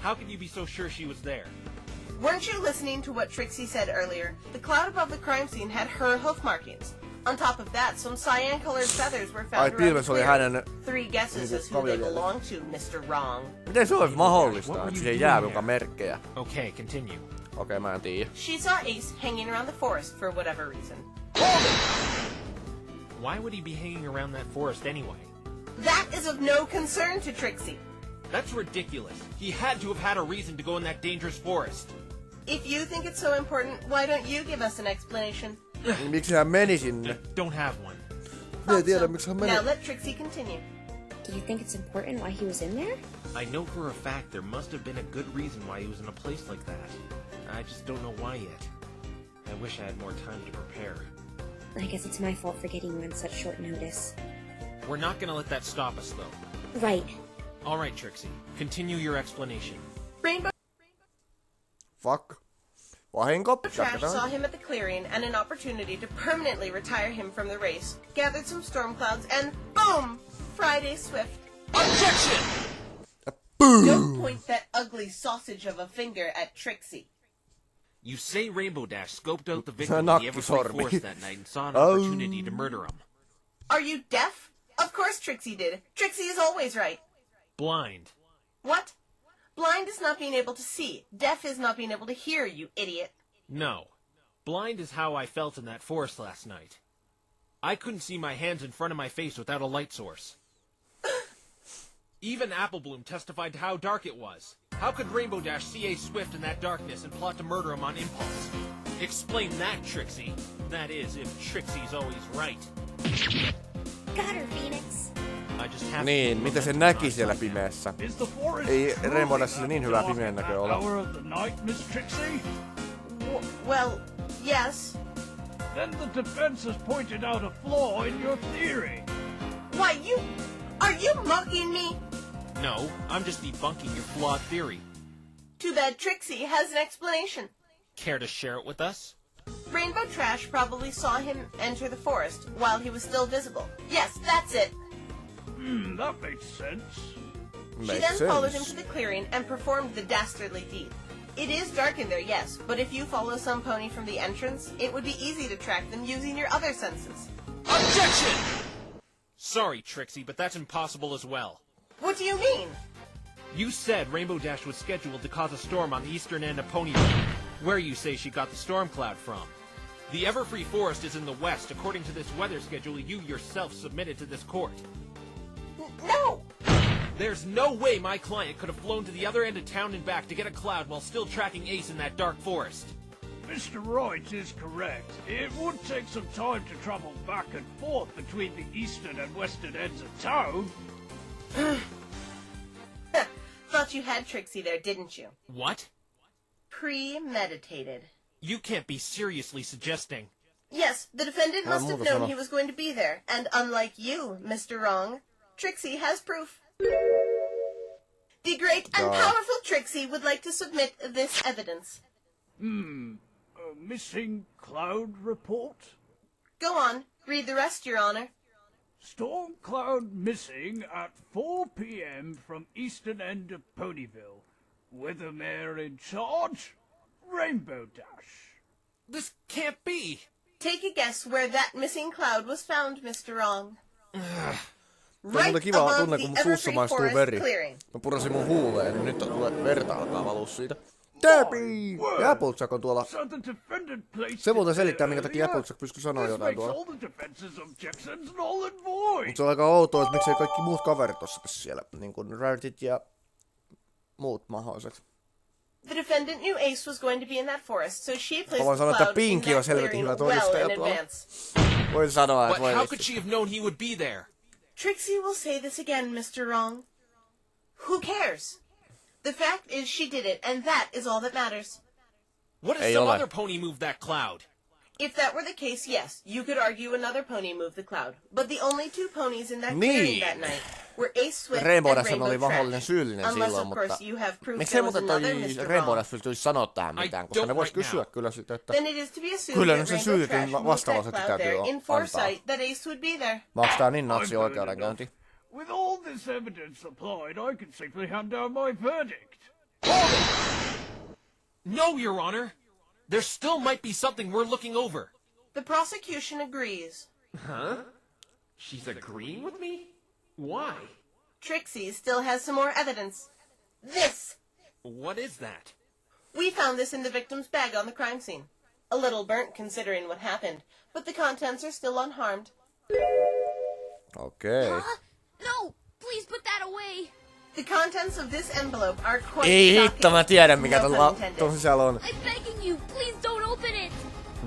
How could you be so sure she was there? Weren't you listening to what Trixie said earlier? The cloud above the crime scene had her hoof markings. On top of that, some cyan-colored feathers were found around the clearing. 3 guesses as who they belong to, Mr. Wrong. Miten se olisi mahdollista, että siihen jää mukaan merkkejä? Okay, continue. Okei, mä en tiedä. She saw Ace hanging around the forest for whatever reason. Why would he be hanging around that forest anyway? That is of no concern to Trixie. That's ridiculous. He had to have had a reason to go in that dangerous forest. If you think it's so important, why don't you give us an explanation? Miksi hän meni sinne? Don't have one. En tiedä, miksi hän meni. Now let Trixie continue. Do you think it's important why he was in there? I know for a fact there must have been a good reason why he was in a place like that. I just don't know why yet. I wish I had more time to prepare. I guess it's my fault for getting you on such short notice. We're not gonna let that stop us, though. Right. All right, Trixie. Continue your explanation. Rainbow Fuck. Vahinko. Trash saw him at the clearing and an opportunity to permanently retire him from the race, gathered some storm clouds, and boom! Friday Swift. Objection! Don't point that ugly sausage of a finger at Trixie. You say Rainbow Dash scoped out the victim of the Everfree Forest that night and saw an opportunity to murder him. Are you deaf? Of course Trixie did. Trixie is always right. Blind. What? Blind is not being able to see. Deaf is not being able to hear, you idiot. No. Blind is how I felt in that forest last night. I couldn't see my hands in front of my face without a light source. Even Applebloom testified to how dark it was. How could Rainbow Dash see Ace Swift in that darkness and plot to murder him on impulse? Explain that, Trixie. That is, if Trixie's always right. Got her, Phoenix. Niin, mitä se näki siellä pimeässä? Ei Rainbow Dashilla niin hyvää pimeän näkö ole. Well, yes. Then the defense has pointed out a flaw in your theory. Why, are you mocking me? No, I'm just debunking your flawed theory. Too bad Trixie has an explanation. Care to share it with us? Rainbow Trash probably saw him enter the forest while he was still visible. Yes, that's it. That makes sense. She then followed him to the clearing and performed the dastardly deed. It is dark in there, yes, but if you follow some pony from the entrance, it would be easy to track them using your other senses. Objection! Sorry, Trixie, but that's impossible as well. What do you mean? You said Rainbow Dash was scheduled to cause a storm on the eastern end of Ponyville, where you say she got the storm cloud from. The Everfree Forest is in the west, according to this weather schedule you yourself submitted to this court. No! There's no way my client could have flown to the other end of town and back to get a cloud while still tracking Ace in that dark forest. Mr. Wright is correct. It would take some time to travel back and forth between the eastern and western ends of town. Thought you had Trixie there, didn't you? What? Premeditated. You can't be seriously suggesting. Yes, the defendant must have known he was going to be there, and unlike you, Mr. Wrong, Trixie has proof. The great and powerful Trixie would like to submit this evidence. A missing cloud report? Go on, read the rest, Your Honor. Storm cloud missing at 4 p.m. from eastern end of Ponyville. Weathermare in charge, Rainbow Dash. This can't be! Take a guess where that missing cloud was found, Mr. Wrong. Right above the Everfree Forest clearing. Mä purasin mun huuleen, niin nyt tulee verta alkaa valua siitä. Debbie! Ja Applejack on tuolla. Se muuten selittää, minkä takia Applejack pystyy sanoa jotain tuolla. Mut se on aika outoa, että miksei kaikki muut kaverit ole siellä. Niin kuin Wrightit ja muut mahdolliset. The defendant knew Ace was going to be in that forest, so she placed the cloud in that clearing well in advance. Voin sanoa, että But how could she have known he would be there? Trixie will say this again, Mr. Wrong. Who cares? The fact is she did it, and that is all that matters. What if some other pony moved that cloud? If that were the case, yes, you could argue another pony moved the cloud. But the only two ponies in that clearing that night were Ace Swift and Rainbow Trash. Unless, of course, you have proof there was another Mr. Rainbow Wrong. Dash pystyisi sanoa tähän mitään, koska ne vois kysyä kyllä sitä, että Then it is to be assumed that Rainbow Trash moved that cloud there in foresight that Ace would be there. Onks tää niin natsi oikeudenkäynti? With all this evidence applied, I can safely hand down my verdict. No, Your Honor. There still might be something we're looking over. The prosecution agrees. Huh? She's agreeing with me? Why? Trixie still has some more evidence. This! What is that? We found this in the victim's bag on the crime scene. A little burnt considering what happened, but the contents are still unharmed. Okei. No! Please put that away! The contents of this envelope are quite Ei shocking. hitto, mä tiedän mikä No tuolla pun intended. tuon sisällä on. I'm begging you, please don't open it!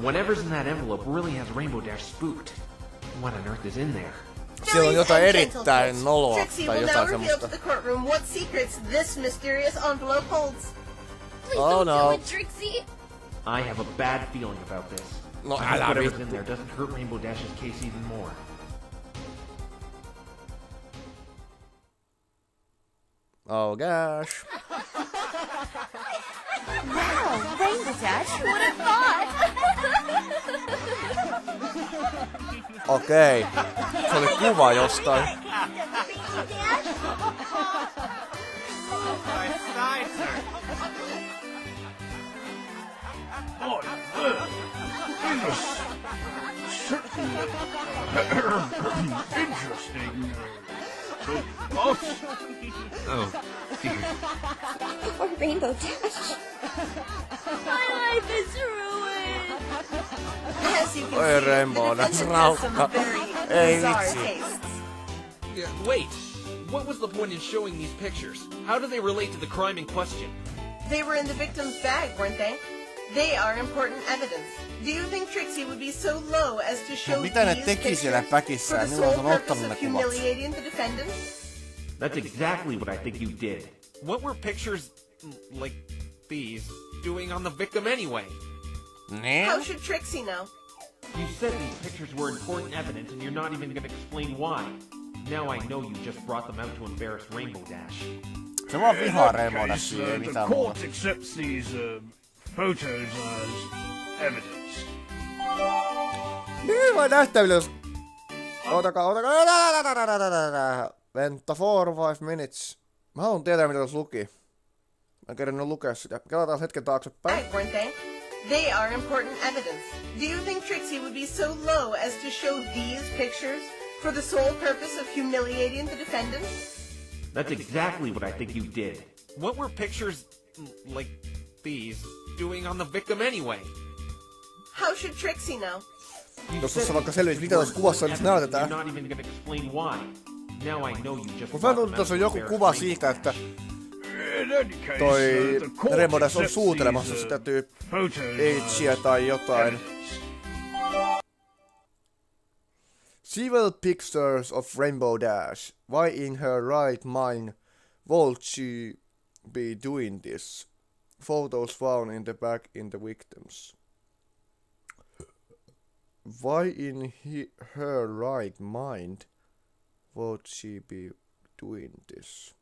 Whatever's in that envelope really has Rainbow Dash spooked. What on earth is in there? Siellä on jotain Fairies and erittäin gentlefolks. noloa Trixie tai will now jotain reveal to semmoista. the courtroom what secrets this mysterious envelope holds. Please Oh, don't no. do it, Trixie! I have a bad feeling about this. No, I hope älä whatever's vittu. in there doesn't hurt Rainbow Dash's case even more. Oh gosh. Wow, Rainbow Dash, who would have thought? Okei. Se oli kuva jostain. Oh, yes. Certainly. Interesting. What? Oh, dear. Or Rainbow Dash. My life is ruined! As you can Oi, see, Rainbow the Dash, defendant has some raukka. very Ei bizarre vitsi. tastes. Wait, what was the point in showing these pictures? How do they relate to the crime in question? They were in the victim's bag, weren't they? They are important evidence. Do you think Trixie would be so low as to show mitä ne these teki pictures siellä for päkissään? the Milloin sole se on purpose ottanut ne of kuvat? humiliating the defendant? That's exactly what I think you did. What were pictures like these doing on the victim anyway? Niin? How should Trixie know? You said these pictures were important evidence and you're not even going to explain why. Now I know you just brought them out to embarrass Rainbow Dash. Se vaan In vihaa that Rainbow case, Dashia, ei the mitään court muuta. accepts these photos as evidence. Niin vai nähtäville jos... Otakaa. Venta 4-5 minutes. Mä haluan tietää mitä tuossa luki. Mä en kerännyt lukea sitä. Kelataan hetken taaksepäin. Bag, weren't they? They are important evidence. Do you think Trixie would be so low as to show these pictures for the sole purpose of humiliating the defendant? That's exactly what I think you did. What were pictures like these doing on the victim anyway? How should Trixie know? Jos tuossa vaikka selviisi mitä tuossa kuvassa edes näytetään. You're not even going to explain why. Now I know you just Mut mä tuntuu, että tuossa on joku kuva siitä, että toi Rainbow Dash on suutelemassa sitä H'ia tai jotain. Several pictures of Rainbow Dash. Why in her right mind would she be doing this? Photos found in the bag in the victims. Why in her right mind would she be doing this?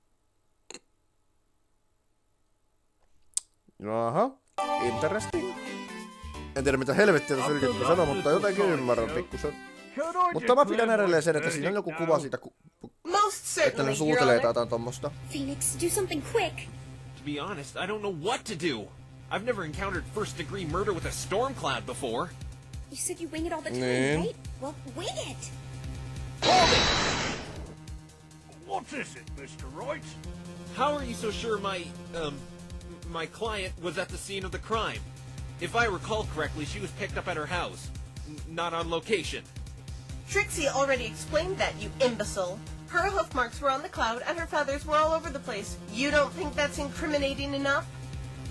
Jaha, interesting. En tiedä mitä helvettiä tässä yritetty sanoa, mutta jotenkin ymmärrän pikkusen. Mutta mä pidän edelleen sen, että siinä on joku kuva siitä, Most että certainly, ne Your suutelee Honor. jotain tommosta. Phoenix, do something quick. To be honest, I don't know what to do. I've never encountered first-degree murder with a storm cloud before. You said you wing it all the time, Nee. right? Well, wing it. What is it, Mr. Wright? How are you so sure my client was at the scene of the crime? If I recall correctly, she was picked up at her house, not on location. Trixie already explained that, you imbecile. Her hoof marks were on the cloud and her feathers were all over the place. You don't think that's incriminating enough?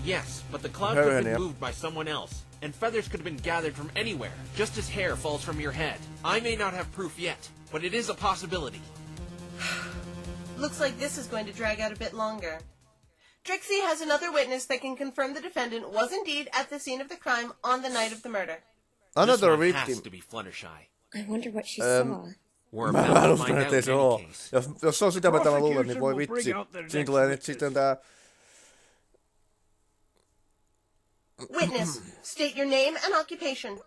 Yes, but the cloud could have been moved by someone else, and feathers could have been gathered from anywhere, just as hair falls from your head. I may not have proof yet, but it is a possibility. Looks like this is going to drag out a bit longer. Trixie has another witness that can confirm the defendant was indeed at the scene of the crime on the night of the murder. Another This one has victim. to be Fluttershy. I wonder what she saw. We're Mä about to uskon, find out ettei in se any oo. case. Jos se on sitä mitä mä luulen, niin voi vitsi. Siinä tulee nyt sitten tää... Witness, state your name and occupation.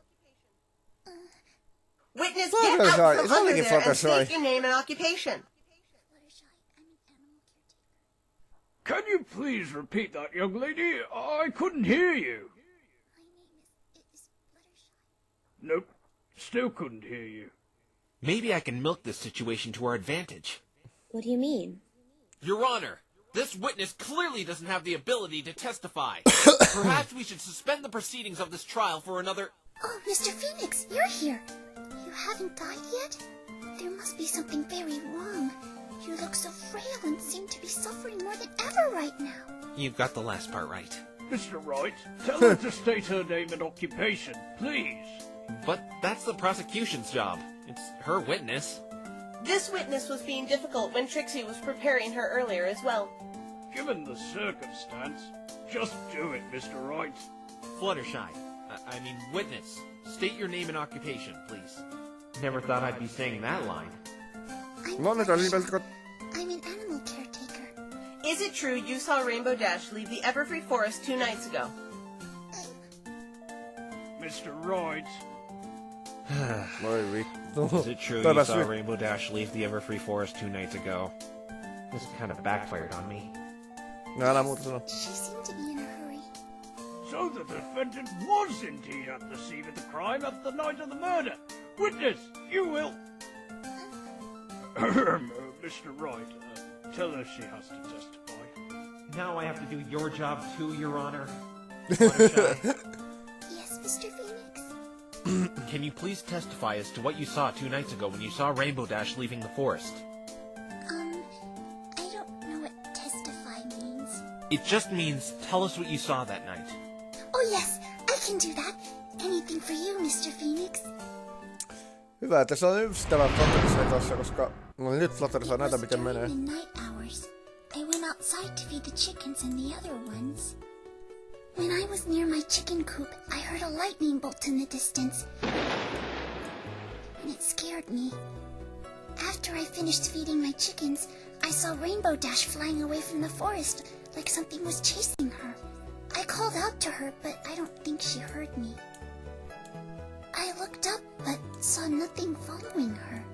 Witness, get Fluttershy. out from Se under olikin there and Fluttershy. state your name and occupation. Can you please repeat that, young lady? I couldn't hear you. My name is Fluttershy. Nope, still couldn't hear you. Maybe I can milk this situation to our advantage. What do you mean? Your Honor, this witness clearly doesn't have the ability to testify. Perhaps we should suspend the proceedings of this trial for another... Oh, Mr. Phoenix, you're here. You haven't died yet? There must be something very wrong. You look so frail and seem to be suffering more than ever right now. You've got the last part right. Mr. Wright, tell her to state her name and occupation, please. But that's the prosecution's job. It's her witness. This witness was being difficult when Trixie was preparing her earlier as well. Given the circumstance, just do it, Mr. Wright. Fluttershy. Witness. State your name and occupation, please. Never thought I'd be saying that line. I'm No, Fluttershy. I'm an animal caretaker. Is it true you saw Rainbow Dash leave the Everfree Forest 2 nights ago? Mr. Wright. Voi vittu. Is it true you saw Rainbow Dash leave the Everfree Forest 2 nights ago? This kind of backfired on me. No, älä muuta sano. She seemed to be in a hurry. So the defendant was indeed at the scene of the crime at the night of the murder. Witness, you will... Mr. Wright, tell her she has to testify. Now I have to do your job too, Your Honor. Fluttershy. Yes, Mr. Phoenix? Can you please testify as to what you saw 2 nights ago when you saw Rainbow Dash leaving the forest? I don't know what testify means. It just means tell us what you saw that night. Oh yes, I can do that. Anything for you, Mr. Phoenix. Hyvä, että se on ystävä Fluttershy tossa, koska no nyt Fluttershy näitä miten menee. During the night hours, I went outside to feed the chickens and the other ones. When I was near my chicken coop, I heard a lightning bolt in the distance, and it scared me. After I finished feeding my chickens, I saw Rainbow Dash flying away from the forest like something was chasing her. I called out to her, but I don't think she heard me. I looked up, but saw nothing following her.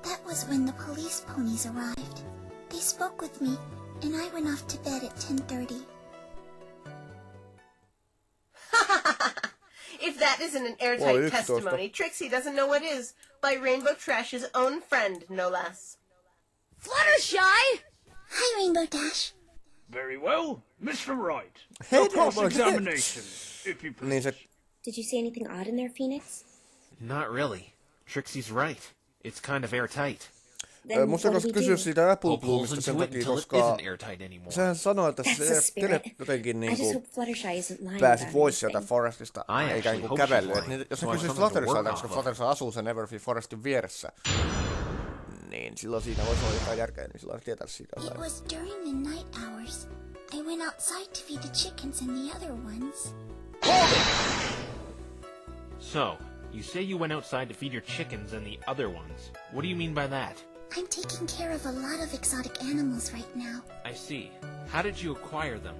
That was when the police ponies arrived. They spoke with me, and I went off to bed at 10:30. If that isn't an airtight testimony, Trixie doesn't know what is. By Rainbow Trash's own friend, no less. Fluttershy! Hi, Rainbow Dash. Very well, Mr. Wright. Hey, Your cross-examination, if you Niin please. se... Did you see anything odd in there, Phoenix? Not really. Trixie's right. It's kind of airtight. Then Musta what do koska we kysyä do? siitä Apple Pull holes Bloomista sen into it takia, until it koska isn't airtight anymore. sehän sanoo, että That's the se spirit. jotenkin I just niinku hope Fluttershy isn't lying pääsi about pois sieltä anything. Forestista, I eikä actually niinku hope she's kävellyt. lying, Et jos so sä I have kysyisit something to work Fluttershyltä, off koska of. Fluttershy asuu sen Everfree Forestin vieressä, niin silloin siinä voisi olla jotain järkeä, niin silloin tietäisi siitä It jotain. was during the night hours. I went outside to feed the chickens and the other ones. So, you say you went outside to feed your chickens and the other ones. What do you mean by that? I'm taking care of a lot of exotic animals right now. I see. How did you acquire them?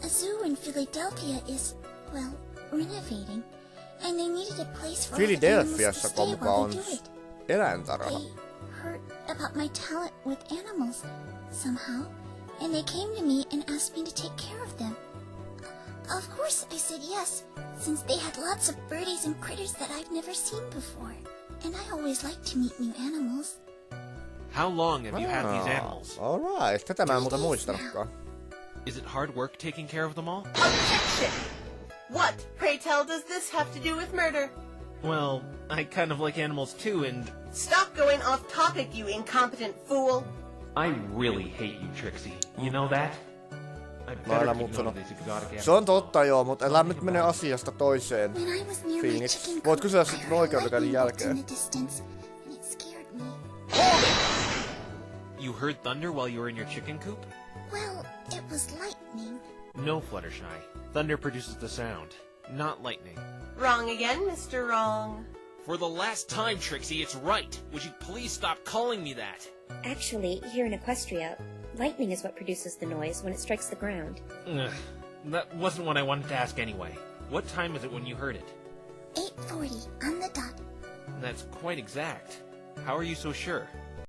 A zoo in Philadelphia is, well, renovating, and they needed a place for all the animals to Philadelphiassa stay muka while on they do it. eläintarha. They heard about my talent with animals somehow, and they came to me and asked me to take care of them. Of course, I said yes, since they had lots of birdies and critters that I've never seen before, and I always like to meet new animals. How long have you had these animals? Alright, tätä mä en muuta muistanutkaan. Is it hard work taking care of them all? Objection! What, pray tell, does this have to do with murder? Well, I kind of like animals too, and Stop going off topic, you incompetent fool. I really hate you, Trixie. You know that? I better älä keep muut note sano. of these exotic animals. Se on totta joo, mutta älä nyt mene asiasta toiseen. When I was near my Phoenix. chicken Voit coop, kysyä I sitten heard a oikeudenkäynnin lightning bolt in jälkeen. the distance, and it scared me. You heard thunder while you were in your chicken coop? Well, it was lightning. No, Fluttershy. Thunder produces the sound, not lightning. Wrong again, Mr. Wrong. For the last time, Trixie, it's right. Would you please stop calling me that? Actually, here in Equestria, lightning is what produces the noise when it strikes the ground. Ugh, that wasn't what I wanted to ask anyway. What time is it when you heard it? 8:40 on the dot. That's quite exact. How are you so sure?